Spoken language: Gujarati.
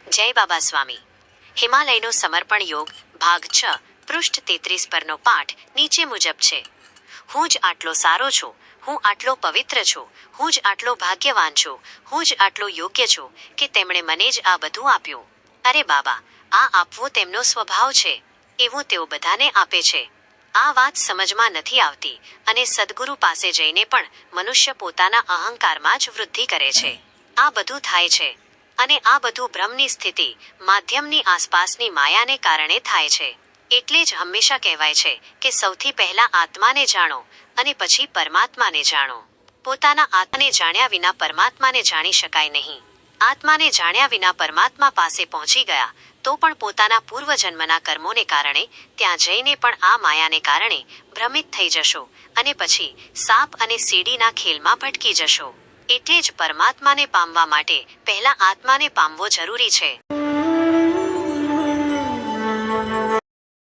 જય બાબા સ્વામી. હિમાલયનો સમર્પણ યોગ ભાગ 6 પૃષ્ઠ 33 પરનો પાઠ નીચે મુજબ છે. હું જ આટલો સારો છું, હું આટલો પવિત્ર છું, હું જ આટલો ભાગ્યવાન છું, હું જ આટલો યોગ્ય છું કે તેમણે મને જ આ બધું આપ્યું. અરે બાબા, આ આપવું તેમનો સ્વભાવ છે, એવું તેઓ બધાને આપે છે. આ વાત સમજમાં નથી આવતી અને સદ્ગુરુ પાસે જઈને પણ મનુષ્ય પોતાના અહંકારમાં જ વૃદ્ધિ કરે છે. આ બધું થાય છે અને આ બધું ભ્રમની સ્થિતિ, માધ્યમની આસપાસની માયાને કારણે થાય છે. એટલે જ હંમેશા કહેવાય છે કે સૌથી પહેલા આત્માને જાણો અને પછી પરમાત્માને જાણો. પોતાના આત્માને જાણ્યા વિના પરમાત્માને જાણી શકાય નહીં. આત્માને જાણ્યા વિના પરમાત્મા પાસે પહોંચી ગયા તો પણ પોતાના પૂર્વજન્મના કર્મોને કારણે ત્યાં જઈને પણ આ માયાને કારણે ભ્રમિત થઈ જશો અને પછી સાપ અને સીડીના ખેલમાં ભટકી જશો. એટલે જ પરમાત્માને પામવા માટે પહેલા આત્માને પામવો જરૂરી છે.